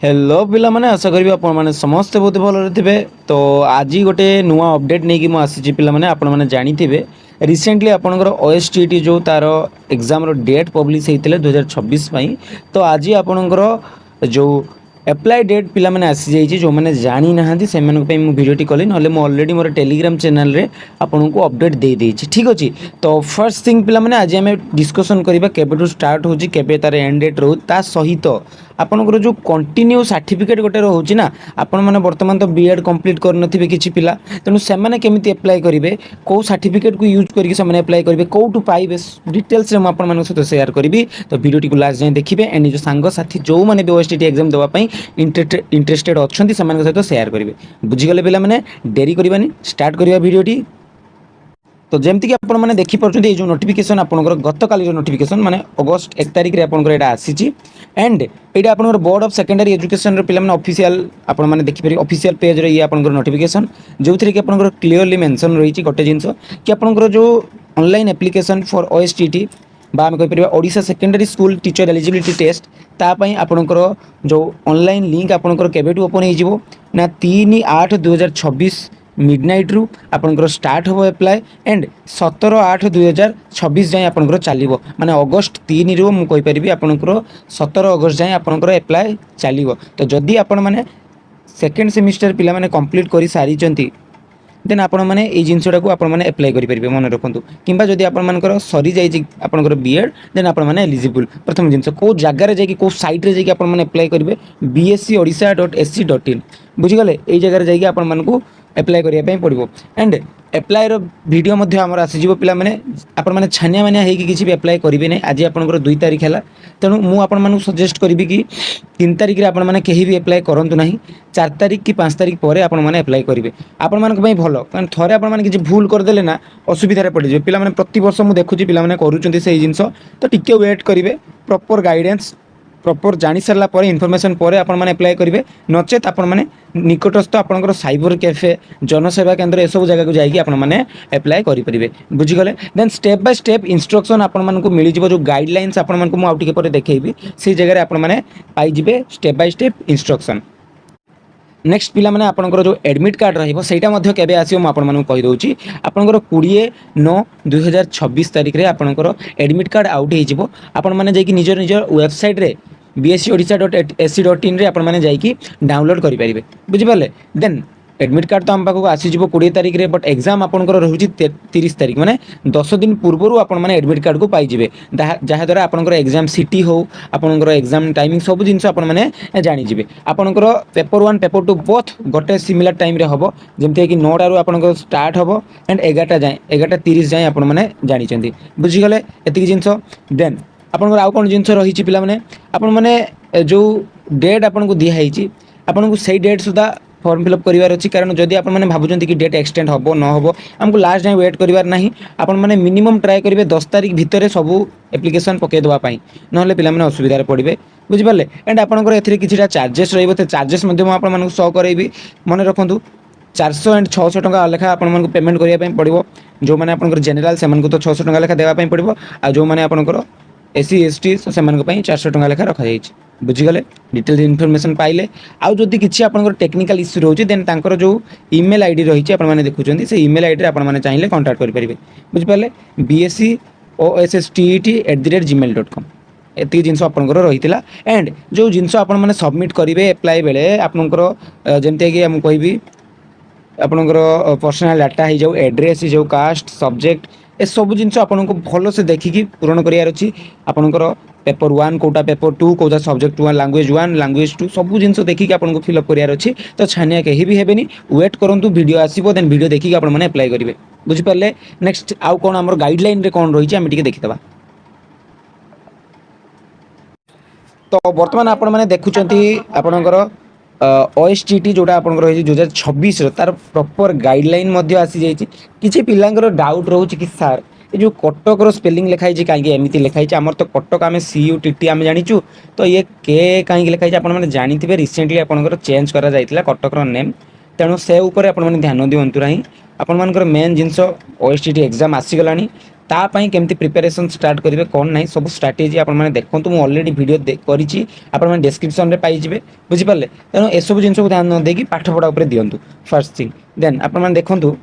Hello पिला माने आशा करी आपण माने समस्त बहुत भल थे। तो आज गोटे नुआ अपडेट नहीं कि आसी पिला माने आपण माने जानी थे रिसेंटली आपणकर ओएसटीटी जो तार एग्जाम रो डेट पब्लिश होते 2026 तो आज आपणकर जो एप्लाय डेट पिला माने आसी जाइए जो मैंने जानी ना से भिडियोटी कली ना अलरेडी मोर टेलीग्राम चैनल रे आपन को अपडेट दे देछि। ठीक अच्छे तो फर्स्ट थिंग पिला माने आज आम डिस्कसन करबा केबेटू स्टार्ट होछि केबे तार एंड डेट रहू ता सहित आपनकर जो कंटिन्यू सर्टिफिकेट गोटे रोचे ना आपण मैंने बर्तमान तो बीएड कंप्लीट कर नथिबे किछि पिला तेणु से केमिति अप्लाई करेंगे कौ सर्टिफिकेट को यूज करके से अप्लाई करेंगे कौटू पाइबे डिटेल्स रे आपण सहित शेयर करी। तो वीडियो को लास्ट जाए देखिए एंड निज सांग साथी जो मैंने भी ओएसटीटी एग्जाम देवाई इंटरेस्टेड अच्छा से सहित शेयर करेंगे। बुझीगले पिला माने डेरी करबानी स्टार्ट करवा वीडियोटी। तो जमती कि आपण मैंने देखिपुं जो नोटिफिकेशन आपंकर गत काली जो नोटिफिकेशन माने अगस्त 1 तारिख रे आपंकर एटा आसीची एंड एटा आपंकर बोर्ड ऑफ सेकेंडरी एजुकेशन रे पिला माने ऑफिशियल आपण मैंने देखिपारे ऑफिशियल पेज रे ये आपंकर नोटिफिकेशन जो थी कि आपंकर क्लियरली मेंशन रही गोटे जिनस कि आपंकर जो ऑनलाइन एप्लिकेशन फॉर ओएसटीटी बा आम कहीपर Odisha secondary school teacher eligibility test तापाई आपंकर जो ऑनलाइन लिंक आपंकर केबेटू ओपन हो ना 3/8/2026 मिडनाइट रु आपंकर स्टार्ट हो एप्लाय एंड 17/8/2026 जाए आपंकर चलो माने अगस्त 3 रु मुझे आपंकर 17 अगस्त जाए आपंकर एप्लाय चलो। तो जदि आपण मैंने सेकेंड सेमिस्टर पिला माने कंप्लीट कर सारी देन आपण मैंने ये जिनसा को आपण मैंने एप्लाय करेंगे मन रखु कि जदि आपर सरी जापर बीएड देन आपण मैंने एलिजिबल प्रथम जिन कौ जगार जाकि कौ सैट्रे जाकि आपण एप्लाय करेंगे bscodisha.ac.in बुझीगले ये जगह जाकि आपण मानकू एप्लाय करने पड़ो एंड एप्लायर वीडियो आमर आसीज पिला माने आपण मैंने छानिया मानिया होगी किसी भी एप्लाय करेंगे ना। आज आपंकर 2 तारिख है तेणु मुझे सजेस्ट करी कि 3 तारिख आपण मैंने कहीं भी एप्लाय करूँ ना 4 तारिख कि 5 तारिख पर आपण मैंने एप्लाय करेंगे आपण मानक भल कारण थे आपने किसी भूल करदे ना असुविधा पड़े पिला माने प्रति वर्ष मुझे देखुची पिला माने करूछंती से जिनस तो टिके वेट करेंगे प्रॉपर गाइडेंस प्रॉपर जानी सारा पर इनफॉरमेशन पर आपण मैंने एप्लाय करेंगे नचेत आपण मैंने निकटस्थ आपंकर साइबर कैफे जनसेवा केन्द्र एसबू जगह को जाकि आपण मैंने एप्लाय करेंगे। बुझीगले then step by step instruction आपण मानक मिल जो गाइडलाइंस आपण मानक मु आउटिके पर देखैबी से जगह आपण मैंने पाइबे step by step instruction. Next पिला माने आपनकर जो एडमिट कार्ड रहिबो सेटा मध्य केबे आसीबो म आपन मानू कहि दउची आपनकर 20/9/2026 तारिख रे आपनकर एडमिट कार्ड आउट हे जिवो आपन माने जाई कि निजर निजर वेबसाइट रे bscodisha.ac.in रे आपन माने जाई कि डाउनलोड करि परिबे। बुझि पाले देन एडमिट कार्ड तो आम पाखक आसी 20 तारिख रे बट एग्जाम आपनकर रहउची 30 तारिख माने 10 दिन पूर्व आपण माने एडमिट कार्ड को पाई जिवे जहा द्वारा आपनकर एग्जाम सिटी हो आपनकर एग्जाम टाइमिंग सब जिंस आपण माने जानि जिवे। आपनकर पेपर 1 पेपर 2 बोथ गोटे सिमिलर टाइम रे हबो जेमते कि 9 टारू आपनकर स्टार्ट हबो एंड 11टा जाए 11:30 जाए आपण माने जानि चंदी। बुझि गले एतिक जिंस देन आपनकर आउ कोन जिंस रही छि पिला माने आपण माने जो डेट आपन को दिया हैछि आपन को सही डेट सुधा फॉर्म फिलअप करार अच्छी कारण जदि आप भावुं कि डेट एक्सटेंड हम न हो आमको लास्ट टाइम वेट करार ना आपण मैंने मिनिमम ट्राए करेंगे 10 तारिख भितर सब एप्लिकेशन पकई देवाई ना पे असुविधा पड़े। बुझिपारे एंड आपंकर ए कि चार्जेस रही चार्जेस आपको शो करेबी मन रखु 400 एंड 600 टका लेखा आपको पेमेंट करने पड़ो जो मैंने आप जेनेल से तो 600 टका लेखा देवाई पड़ो आ जो मैंने आपंकर एससी एसटी से 400 टका लेखा रखा जाइए। बुझीगले डिटेल इनफॉरमेशन पाइले आउ जदि किसी आपंकर टेक्निकल इश्यू रोचे देन तांकर जो ईमेल आईडी रही है देखुं से ईमेल आईडी आपने चाहिए कांटाक्ट करेंगे। बुझिपारे bscostet@gmail.com एति जिनस आपंकर रही एंड जो जिनस आपने सबमिट करेंगे एप्लाय बेले आपंकर जमती कि मुझे कहबी आपंकर पर्सनल डाटा हो जाऊ एड्रेस हो जाऊ कास्ट सब्जेक्ट ए सब जिनस आपको भल से देखिकी पूरण करार अच्छी आपंकर paper 1 quota paper 2 quota subject 1 language 2 सब जिनस देखिए आपको फिलअप करार अच्छी तो छानिया कहीं भी हेनी वेट करूँ वीडियो आसो देन वीडियो देखिए आपने एप्लाय करेंगे। बुझिपारे नेक्स्ट आउ कौन आम गाइडलाइन रे कौन रही है देखीदा। तो बर्तमान आपण मैंने देखुंत आपणकर ओएसटीटी जोटा आपंकर रही 2026 तार प्रॉपर गाइडलाइन आसी जाइए किसी पिलांकर डाउट रोचे कि सार ये जो कटक स्पेलिंग लिखाई कहीं एमती लिखाई आमर तो कटक आम CUTT आम जाचु तो ये के कहीं लिखाई आपने जानते रिसेंटली आपंकर चेंज करा जाइतिला कटकर नेम तेणु से ऊपर आपने ध्यान दिंतु ना आपंकर मेन जिनस ओएसटीटी एग्जाम आसीगला तापाई केमती प्रिपेरेसन स्टार्ट करेंगे कौन ना सब स्ट्राटेजी आपने देखो मुझे अलरेडी वीडियो करी आपने डिस्क्रिप्शन में पाइबे बुझिपारे तेणु एसबू जिन को ध्यान न देकी पाठपढ़ा उपर दिंतु फर्स्ट थिंग देन आपने देखूँ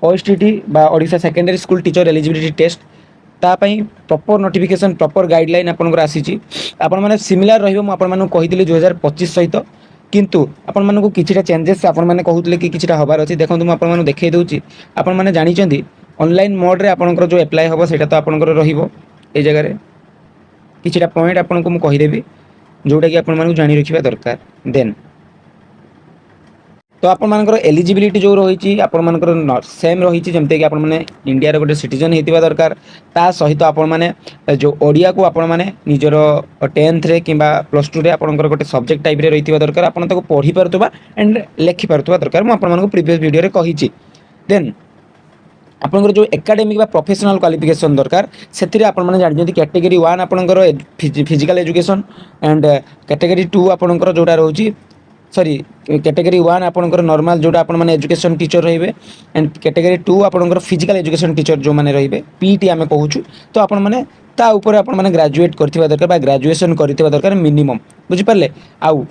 OSTT Odisha secondary school teacher eligibility test तापाई प्रॉपर नोटिफिकेशन प्रॉपर गाइडलाइन आपंकर आसी आपण मैंने सिमिलर रही 2025 सहित किंतु आपण मानक किछिटा चेंजेस आपण माने कहउतले कि किछिटा हबार अछि देखंतु म आपण माने देखै दउची आपण माने जानि चंदी ऑनलाइन मोड रे आपनकर जो अप्लाई हबो सेटा तो आपनकर रहिबो ए जगह रे किछिटा पॉइंट आपनको म कहि देबी जोटा कि आपण मानक जानि रखिबा दरकार देन तो आपण मानकर एलिजिबिलिटी जो रही आपण मानकर सेम रही जमते कि आपण माने इंडिया रे गोटे सिटीजन हेतिबा दरकार ता सहित आपण माने जो ओडिया को आपण माने निजर 10th रे किबा +2 रे आपनकर गोटे सब्जेक्ट टाइप रे रहितिबा दरकार आपण ताको पढी परतबा एंड लेखि परतबा दरकार म आपण मानक प्रीवियस वीडियो रे कहिछि देन आपनकर जो एकेडमिक बा प्रोफेशनल क्वालिफिकेशन दरकार सेतिरे आपण माने जानि जदि कैटेगरी 1 आपनकर फिजिकल एजुकेशन एंड कैटेगरी 2 आपनकर जोडा रहउची सॉरी कैटेगरी 1 आपनकर नॉर्मल जोटा आपण माने एजुकेशन टीचर रहिबे एंड कैटेगरी 2 आपनकर फिजिकल एजुकेशन टीचर जो माने रहिबे पीटी आमे कहूछु तो आपण माने ता ऊपर आपण माने ग्रेजुएट करथिबा दरकार बा ग्रेजुएशन करथिबा दरकार मिनिमम बुझि पारले आउ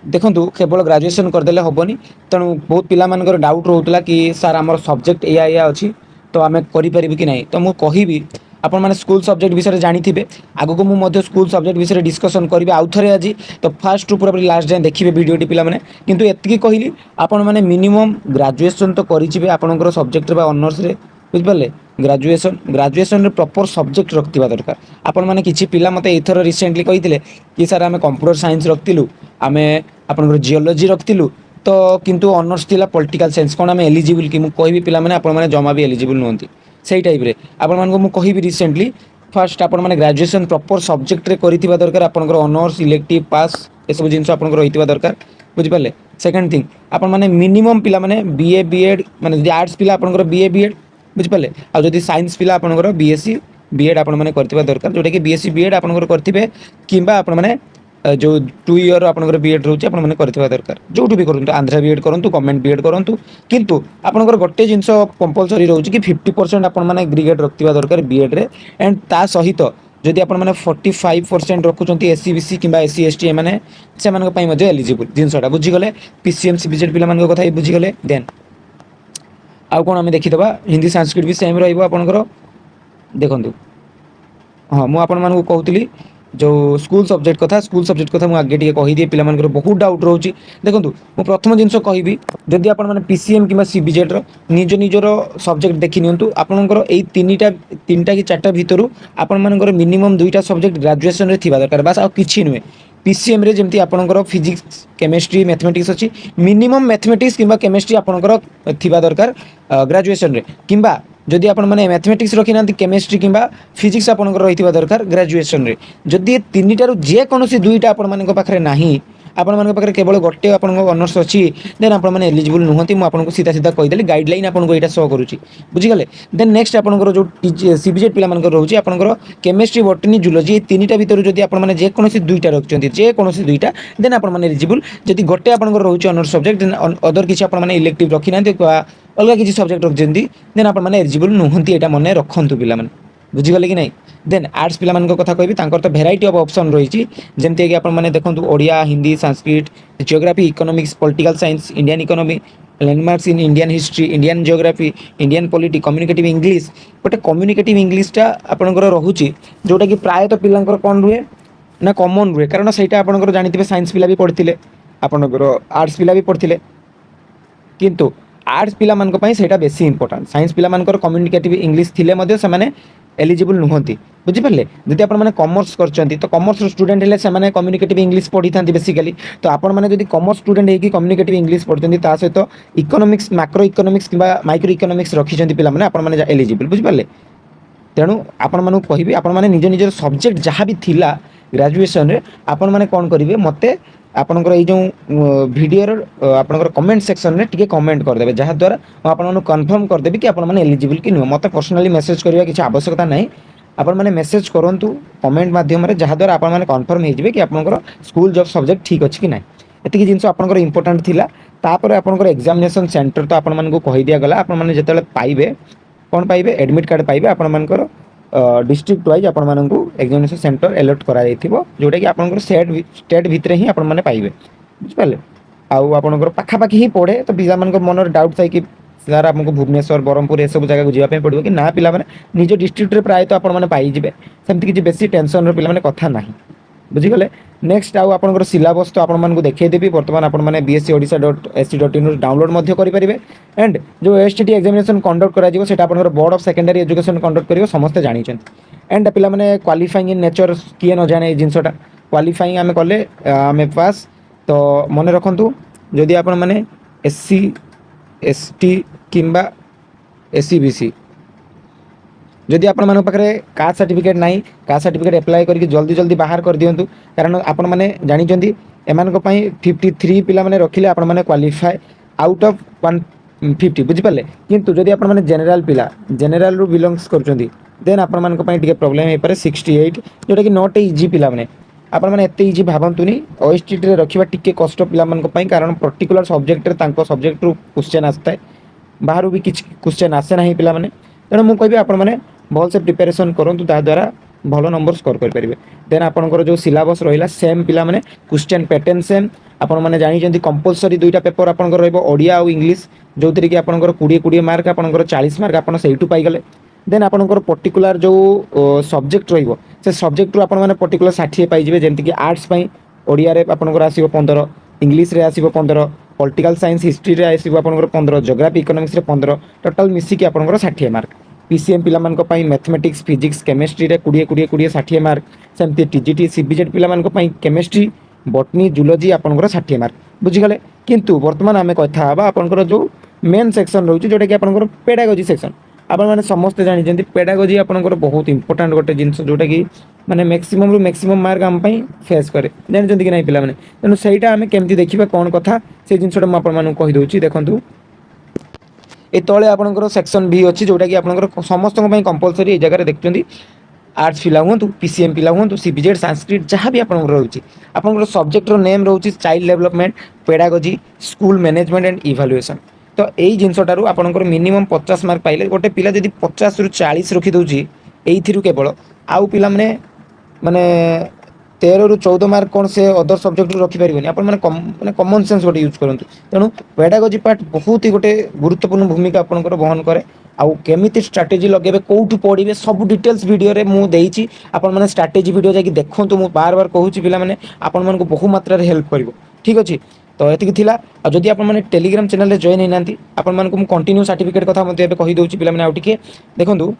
देखंतु केवल ग्रेजुएशन कर देले होबनी तणु बहुत पिला मानकर डाउट रहउतला कि सर हमर सब्जेक्ट या अछि तो आमे करि परिबे कि नै तो मु कहिबी आपण माने स्कूल सब्जेक्ट विषय जानी थिबे आगो को मु मध्य स्कूल सब्जेक्ट विषय डिस्कशन करिवे आउ थरे आज तो फास्ट टू पूरा लास्ट जाय देखिबे वीडियो टी पिला माने किंतु एतकी कहली आपण माने मिनिमम ग्रेजुएशन तो करिचिबे आपनकर सब्जेक्ट बा ऑनर्स रे बुझ पाले ग्रेजुएशन रे प्रॉपर सब्जेक्ट रखतिबा दरकार आपण माने किछि पिला मते एथर रिसेंटली कहिथिले कि सर आमे कंप्यूटर साइंस रखतिलु आमे आपनकर जियोलॉजी रखतिलु तो किंतु ऑनर्स थिला पॉलिटिकल साइंस कोन आमे एलिजिबल कि मु कहबी पिला माने आपण माने जमा भी एलिजिबल नहोंती सेही टाइप रे आपण मानको मु कहबी रिसेंटली फर्स्ट आपण माने ग्रेजुएशन प्रॉपर सब्जेक्ट रे करितिबा दरकार आपनकर ऑनर्स इलेक्टिव पास ए सब जिंस आपनकर रहितिबा दरकार बुझि पाले सेकंड थिंग आपण माने मिनिमम पिला माने बीए बीएड माने जे आर्ट्स पिला आपनकर बीए बीएड बुझि पाले आ जदि साइंस पिला आपनकर बीएससी बीएड आपण माने करतिबा दरकार जोटा कि बीएससी बीएड आपनकर करथिबे किबा आपण माने जो 2 ईयर आपनकर बीएड रहउची आपण माने करथिबा दरकार जोटु भी करंतु आंध्रा बीएड करंतु गवर्नमेंट बीएड करंतु किंतु आपनकर गोटे जिंस कंपलसरी रहउची कि 50% आपण माने ग्रेड रखतिबा दरकार बीएड रे एंड ता सहित जदि आपण माने 45% रखुचंती एससी बीसी किबा एससी एसटी माने से मानक पई मध्ये एलिजिबल जिंसटा बुझी गले पीसीएम सीबीजेड पिला मानक कथा बुझी गले देन आउ कोन हमें देखि दबा हिंदी संस्कृत भी सेम रहइबो आपनकर देखंतु हां मु आपण मानक कहउतली जो स्कूल सब्जेक्ट कथा मुझे आगे कही दिए पिला मानकर बहुत डाउट रोची देखंतु मु प्रथम जिंस कहबी जदि आपण माने पीसीएम किबा सीबीजेड रो निज निजर सब्जेक्ट देखि नियंतु आपनकर एई तीनटा कि चारटा भितरु आपण मानकर मिनिमम दुईटा सब्जेक्ट ग्रेजुएशन रे थिबा दरकार बस आ किछि नुहे पीसीएम रे जेमती आपनकर फिजिक्स केमिस्ट्री मैथमेटिक्स अछि मिनिमम मैथमेटिक्स किबा केमिस्ट्री आपनकर थिबा दरकार ग्रेजुएशन रे किबा जदि आपण माने मैथमेटिक्स रखि नांती केमिस्ट्री किबा फिजिक्स आपनकर रहितिबा दरकार ग्रेजुएशन रे जदि तीनटारु जे कोनोसी दुईटा आपण मानक पाखरे नाही आपण मानक पाखरे केवल गोटे आपन ऑनर्स अछि देन आपण माने एलिजिबल नहंती मु आपनको सीधा सीधा कहि देली गाइडलाइन आपनको एटा शो करूची बुझि गले देन नेक्स्ट आपनकर जो सीबीजेड पिला मानकर रहउची आपनकर केमिस्ट्री बॉटनी जूलॉजी तीनटा भीतर जदि आपण माने जे कोनोसी दुईटा रखचंती जे कोनोसी दुईटा देन आपण माने एलिजिबल जदि गोटे आपनकर रहउची ऑनर्स सब्जेक्ट देन अदर किछि आपण माने इलेक्टिव रखि नांती अलग किसी सब्जेक्ट रखिंदी देन आप एलिजिबल नुहंती एटा मन रखंतु पिला माने बुझीगले कि नहीं देन आर्ट्स पिला मानक कथा कहबी तांकर तो भेराइटी ऑफ ऑप्शन रही जेमती कि आपण माने देखंतु Odia Hindi Sanskrit geography economics political science Indian economy landmarks in Indian history Indian geography Indian polity communicative English गोटे कम्युनिकेटिव इंग्लिशटा आपनकर रहुची जोटा कि प्राय तो पिलांकर कोन रुहे ना कॉमन रुहे कारण सेटा आपनकर जानिथिबे साइंस पिला भी पढ़थिले आपनकर आर्ट्स पिला भी पढ़थिले किंतु आर्ट्स पिला मानक पई सेटा बेसी इंपोर्टेंट साइंस पिला मानकर कम्युनिकेटिव इंग्लिश थिले मध्ये से माने एलिजिबल नुहंती बुझि पारले जदि आपण माने कॉमर्स करचंती तो कॉमर्स स्टूडेंट हेले से माने कम्युनिकेटिव इंग्लिश पढ़ी थांती बेसिकली तो आपण माने जदि कॉमर्स स्टूडेंट हे कि कम्युनिकेटिव इंग्लिश पढ़चंती ता सहित इकोनॉमिक्स मैक्रो इकोनॉमिक्स किबा माइक्रो इकोनॉमिक्स रखिचंती पिला माने आपण माने एलिजिबल बुझि पारले तेणु आपण मानू कहबी आपण माने निज निजर सब्जेक्ट जहाँ भी थिला ग्रेजुएशन रे आपण माने कोन करिवे मते आपनकर ए जो वीडियो आपनकर कमेंट सेक्शन में टिके कमेंट कर देबे जहाँ द्वारा आपण माने कंफर्म कर देबी कि आपण माने एलिजिबल कि नुह मते पर्सनली मेसेज करबा किछ आवश्यकता नाही आपण माने मेसेज करंतु कमेंट माध्यम रे जहाँ द्वारा आपण माने कंफर्म हे जिवे कि आपनकर स्कूल जॉब सब्जेक्ट ठीक अछि कि नाही एतिकी जिंस आपनकर इंपोर्टेंट थिला तापर आपनकर एग्जामिनेशन सेंटर तो आपण माने को कहि दिया गला आपण माने जेतेले पाइबे कोन पाइबे एडमिट कार्ड पाइबे आपण मानकर डिस्ट्रिक्ट वाइज आपण मानकु एग्जामिनेशन सेंटर अलॉट करा जाइथिबो जोटा कि आपनकर स्टेट भितरे ही आपण माने पाइबे बुझ पाले आउ आपनकर पाखा पाखी ही पड़े तो पिला मानकर मनर डाउट थाई कि सर आपको भुवनेश्वर बरहमपुर ये सब जगह को जावाई पड़ो कि ना पिला माने निज डिस्ट्रिक्ट रे प्राय तो आपण माने पाई जिवे सेमति कि बेसी टेंशन रो पिला माने कथा नाही बुझीगले नेक्स्ट आउ आपनकर सिलेबस तो आपण मानकु देखै देबी वर्तमान आपण माने bscodisha.ac.in ରୁ डाउनलोड मध्ये करि परिबे एंड जो एसटीटी एग्जामिनेशन कंडक्ट करा जिवो सेटा आपनकर board of secondary education conduct करिवो समस्त जानि छन एंड पिला माने क्वालिफाइंग इन नेचर किए न जाने जिनसटा क्वालिफाइंग आमे कले आमे पास तो मने रखंतु जदि आपण माने एससी एसटी किंबा एससीबीसी जदि आपण मान पाखे कास्ट सर्टिफिकेट नहीं कास्ट सर्टिफिकेट एप्लाई करके जल्दी जल्दी बाहर कर दिंतु कारण आपण मैंने जानी एमान 53 पिला माने रखिले आपण माने क्वालिफाई आउट ऑफ 150 बुझिपारे किंतु जदि आपण माने जनरल पिला जनरल रु बिलोंग्स करछंती देन आपण मान टिके प्रॉब्लम हे पारे 68 जोटा कि नॉट इजी पिला माने आपण माने एते इजी भाबंतुनी ओएसटीटी रे रखिबा टिके कष्ट पिला मान कारण पर्टिकुलर सब्जेक्ट रे तांको सब्जेक्ट रु क्वेश्चन आस्ता है बाहर भी किछ क्वेश्चन आसे नाही पिला माने तेणु मुझे कहबी आपण माने भल से प्रिपरेशन करूँ ता द्वारा भल नंबर स्कोर करेंगे देन आपंकर जो सिलेबस रहा सेम पिला माने क्वेश्चन पैटर्न सेम आपण मैंने जानी कंपलसरी दुईटा पेपर आपंकर ओडिया और इंग्लिश जो थी कि आपंकर 20 मार्क आपंकर 40 मार्क आप पाईगले देन आपंकर पर्टिकुलर जो सब्जेक्ट रो सब्जेक्ट रू आपने पर्टिकुलर 60 पाइबे जमीक कि आर्ट्स ओडिया आपंकर आसो 15 इंग्लिश रे आसो 15 पॉलिटिकल साइंस हिस्ट्री रे आसो आपंकर 15 ज्योग्राफी इकोनॉमिक्स रे 15 टोटल मिसिक आपंकर 60 मार्क पीसीएम पिला मान मैथमेटिक्स फिजिक्स केमिस्ट्री रे 20 60 मार्क सेमती टीजीटी सीबीजेड पिला मान केमिस्ट्री बॉटनी जूलॉजी आपंकर 60 मार्क बुझीगले किंतु वर्तमान आम कथा आपंकर जो मेन सेक्शन रोचे जोटा कि आपंकर पेडागोजी सेक्शन आपण मैंने समस्त जानी पेडागोजी आपंकर बहुत इंपोर्टाट गोटे जिनस जोटा कि माने मैक्सिमम रु मैक्सिमम मार्क आम फेस करे जानते कि नहीं पिला माने तेणु सहीटा आम केमती देखा कौन कथा से जिनसटा मुझे कहीदे देखूँ ये तले आपंकर सेक्शन भी अच्छी जोटा कि आपंकर समस्त कंपलसरी ये जगह देखते आर्ट्स पिला हूँ पीसीएम पिला हूँ सीबीजेड संस्कृत जहाँ भी आपंकर रोचे आपंकर सब्जेक्ट नेम रोचे child development pedagogy school management and evaluation तो यही जिनसटारू आपंकर मिनिमम 50 मार्क पाइले गोटे पिला जदि 50 रु 40 रखिदे यही केवल आउ पिला माने 13 रु 14 मार्क कौन से अदर सब्जेक्ट रखिपारे मैंने कॉमन सेंस गोटे यूज करूँ तेणु पेडागोजी पार्ट बहुत ही गोटे गुरुत्वपूर्ण भूमिका आपंकर वहन करे आउ केमिति स्ट्राटेजी लगे कौटू पढ़े सब डिटेल्स वीडियो रे मुझे आपण मैंने स्ट्राटेजी वीडियो जाकि देखो मुझे बार बार कहूँ पिला माने आपण मानक बहु मात्रा हेल्प कर ठीक अच्छे तो ये थिला जदि आप टेलीग्राम चैनल रे जॉइन होना आपण मानक कंटिन्यू सर्टिफिकेट कथा मते कहीदे पिला आउ टिके देखंतु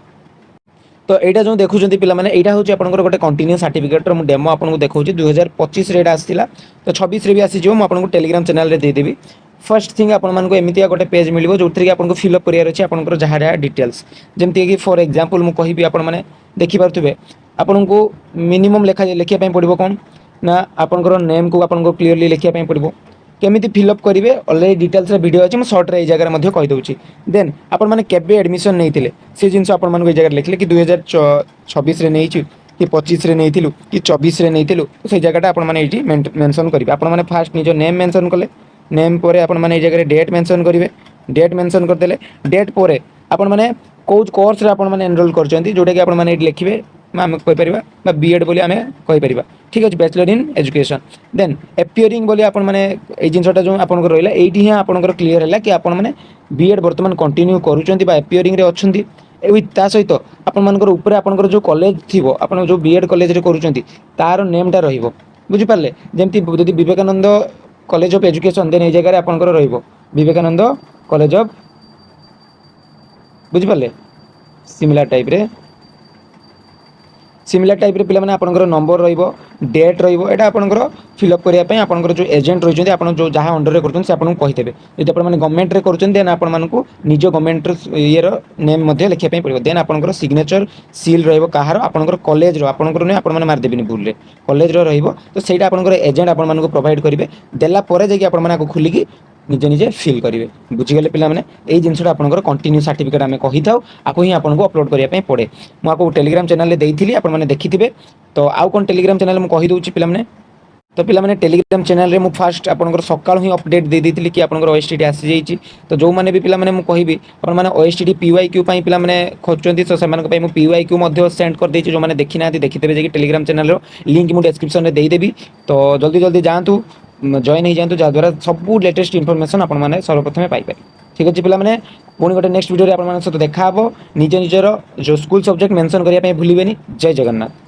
तो यहाँ जो देखुं पे यहाँ हूँ आपंकर गोटे कंटिन्यू सर्टिफिकेट मुझे डेमो आपको देखा 2025 रे आसाला तो 26 भी आसीज मुझे टेलीग्राम चैनल रे देदेवी फर्स्ट थिंग आपको एमती गोटे पेज मिल जो थी आपको फिलअप करार अच्छे आपंकर जहाँ जहाँ डिटेल्स जमती कि फॉर एग्जांपल मुझे कहि आपने देखिपे आपन को मिनिमम लिखापी पड़ो कौन ना आपंकर नेम को आपको क्लीयरली लिखापी पड़ो केमिति फिलअप करेंगे अलरेडी डिटेल्स वीडियो अच्छे मुझे सर्ट रे जगह कहीदे देन आपण मैंने केबे एडमिशन नहीं से जिन आपको जगह लिखले कि 2026 रे नहीं कि 25 रे नहीं कि 24 रे नहीं तो से जगह आप मेंशन करेंगे आपने फास्ट निज नेम मेंशन कले नेम पर आपने जगह डेट मेंशन करेंगे डेट मेंशन करदे डेट पर आपण मैंने कौ कोर्स रे आपण मैंने एनरोल कर जोटा कि आपने लिखे आम कहीपर बीएड बोली आम कहीपर ठीक अच्छे बैचलर इन एजुकेशन देन एपियरिंग बोली आपण मैंने ये जिनटा जो आप रहा ये आपंकर क्लीयर है कि आपण मैंने बीएड बर्तमान कंटिन्यू करुँच एपियरिंग रे अच्छी ता सहित आपर आपंकर जो कॉलेज थी आप जो बीएड कॉलेज रे करुँच तार नेमटा रुझिपारे जमी जदि Vivekananda college of education then ये जगह आपंकर विवेकानंद कॉलेज ऑफ बुझिपारे सिमिलर टाइप पे आपंकर नंबर रेट रहा आपंकर फिलअप करने आपंकर जो एजेंट रही आप जो जहाँ अंडर कर कहीदेवे जब आप गवर्नमेंट रे करुँच देन आपको निज गवर्नमेंट ये नेम लिखापी पड़ो देन आपंकर सिग्नेचर सील रहा आपंकर कॉलेज आपंकर नहीं आप मारदेवी भूल कॉलेज तो सही आपंकर एजेंट आपको प्रोवाइड करेंगे देलापर जाकि खोलिकी निजे निजे फिल करेंगे बुझीगले पे यही जिनसा आपंकर कंटिन्यू सर्टिफिकेट आम कही था आपको ही आपको अपलोड करने पड़े मुझे टेलीग्राम चैनल देती आपने देखी थे तो आउ कौन टेलीग्राम चैनल मुझे कहीदे पे तो पिला टेलीग्राम चैनल रे मु फास्ट आपनकर सकाळ ही अपडेट दे देथिली कि आपनकर ओएसटीटी आसी जाईची तो जो माने भी पिला माने मु कहिबी आपन माने ओएसटीटी पीवाईक्यू पई पिला माने खोजचंती तो सेमान पई मु पीवाईक्यू मध्ये सेंड कर देची जो माने देखि ना देखितेबे जे कि टेलीग्राम चैनल रो लिंक मु डिस्क्रिप्शन रे देई देबी तो जल्दी जल्दी जांतु जॉइन हो जातु जहाँद्वारा सब लेटेस्ट इनफॉरमेशन आपण मैंने सर्वप्रथम पाइपर ठीक अच्छे पे पुणी गोटे नेक्स्ट वीडियो आप सहित देखा निज निजर जो स्कूल सब्जेक्ट मेंशन करने भूलें जय जगन्नाथ।